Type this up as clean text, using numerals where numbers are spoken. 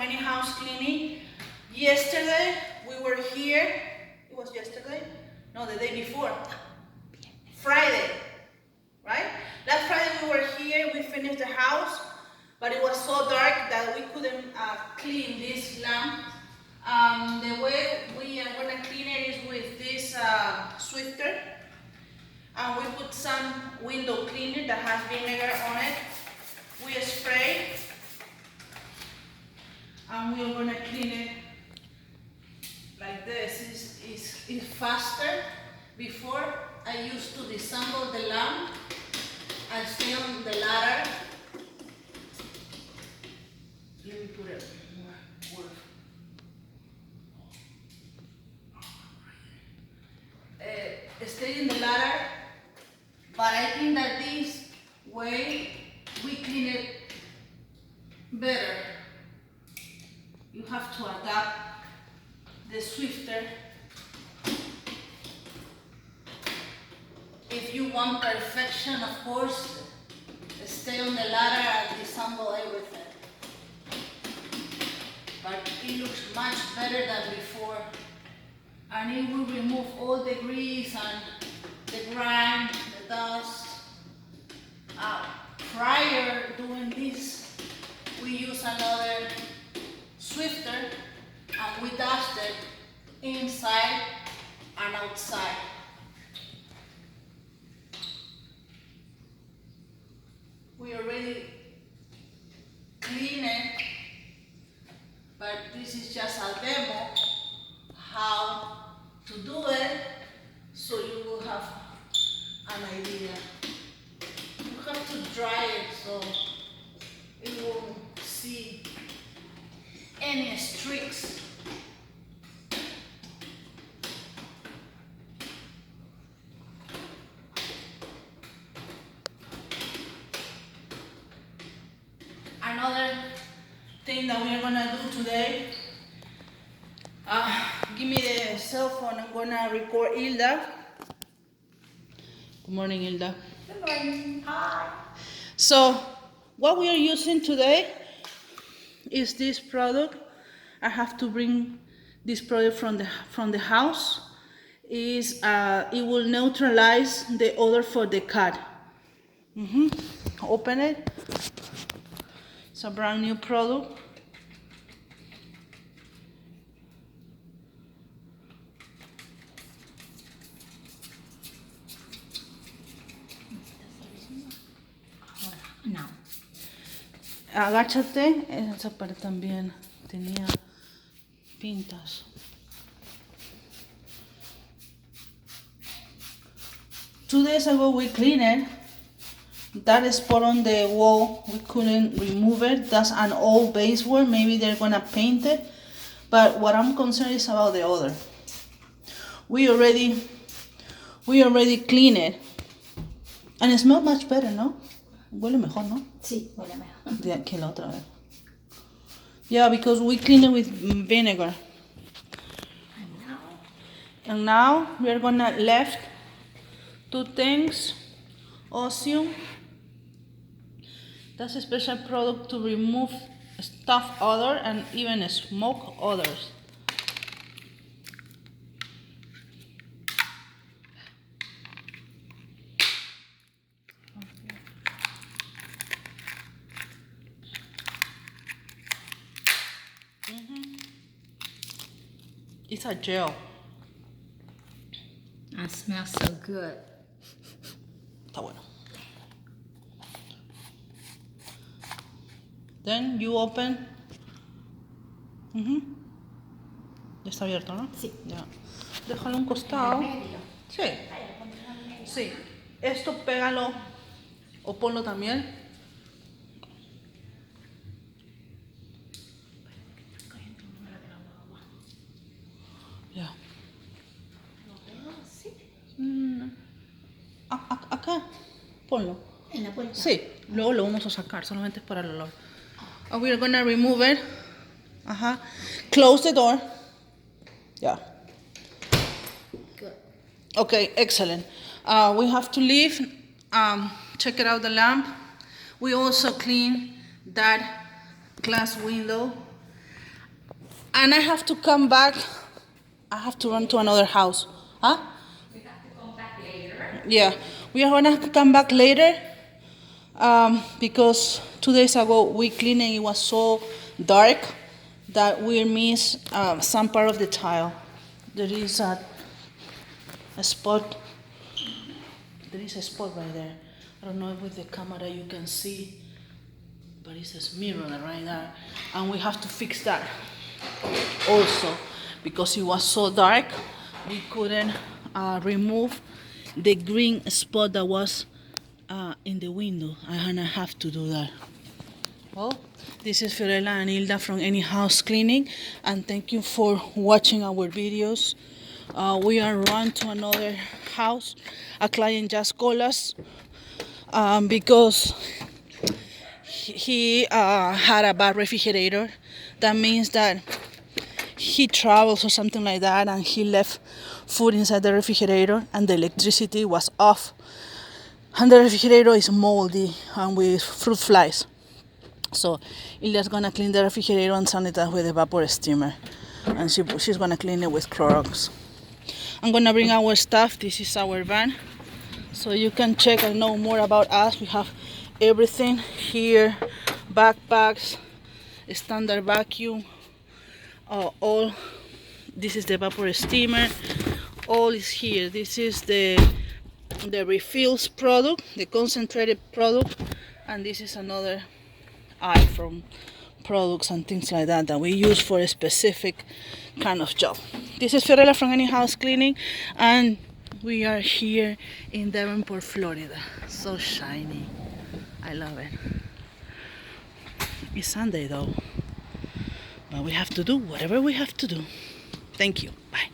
any house cleaning. Yesterday we were here. It was yesterday? No, the day before. Friday, right? Last Friday we were here. We finished the house, but it was so dark that we couldn't clean this lamp. The way we are gonna clean it is with this Swifter. We put some window cleaner that has vinegar on it. We spray, and we are gonna clean it like this. It's faster. Before I used to disassemble the lamp and stay on the ladder. Let me put it more wood. Stay in the ladder, but I think that this way we clean it better. You have to adapt the Swifter. If you want perfection, of course, stay on the ladder and disassemble everything. But it looks much better than before. And it will remove all the grease and the grime, the dust. Prior doing this, we use another Swifter and we dusted inside and outside. We already cleaned it, but this is just a demo how to do it, so you will have an idea. You have to dry it so it won't see any streaks. Another thing that we are gonna do today, give me the cell phone. I'm gonna record Hilda. Good morning, Hilda. Good morning. Hi. So, what we are using today is this product. I have to bring this product from the house. It will neutralize the odor for the cat. Open it. It's a brand new product. No. Agáchate, esa parte también tenía pintas. Two days ago we cleaned it. That spot on the wall, we couldn't remove it. That's an old baseboard. Maybe they're gonna paint it. But what I'm concerned is about the odor. We already cleaned it. And it smells much better, ¿no? Huele mejor, ¿no? Sí, huele mejor. Que la otra vez. Yeah, because we cleaned it with vinegar. And now we're gonna left two things. Osium. That's a special product to remove stuff odor and even smoke odors. It's a gel. That smells so good. Está bueno. Then you open. Ya está abierto, ¿no? Sí. Ya. Déjalo a un costado. ¿En medio? Sí. Sí. Esto pégalo o ponlo también. Ya. Sí. Acá. Ponlo. En la puerta. Sí. Luego lo vamos a sacar. Solamente es para el olor. We're gonna remove it. Close the door. Yeah. Good. Okay, excellent. We have to leave. Check it out, the lamp. We also clean that glass window. And I have to come back. I have to run to another house. Huh? We have to come back later. Yeah, we are gonna come back later because 2 days ago we cleaned and it was so dark that we missed some part of the tile. There is a spot. There is a spot right there. I don't know if with the camera you can see, but it's a mirror right there, and we have to fix that also because it was so dark. We couldn't remove the green spot that was in the window. I'm gonna have to do that. Well, this is Fiorella and Hilda from Any House Cleaning, and thank you for watching our videos. We are run to another house. A client just called us because he had a bad refrigerator. That means that he travels or something like that, and he left food inside the refrigerator, and the electricity was off, and the refrigerator is moldy and with fruit flies. So Ilya's gonna clean the refrigerator and sanitize with a vapor steamer, and she's gonna clean it with Clorox. I'm gonna bring our stuff. This is our van, so you can check and know more about us. We have everything here: backpacks, standard vacuum, all. This is the vapor steamer. All is here. This is the refills product, the concentrated product, and this is another eye from products and things like that that we use for a specific kind of job. This is Fiorella from Any House Cleaning, and we are here in Devonport, Florida. So shiny. I love it. It's Sunday though, but we have to do whatever we have to do. Thank you. Bye.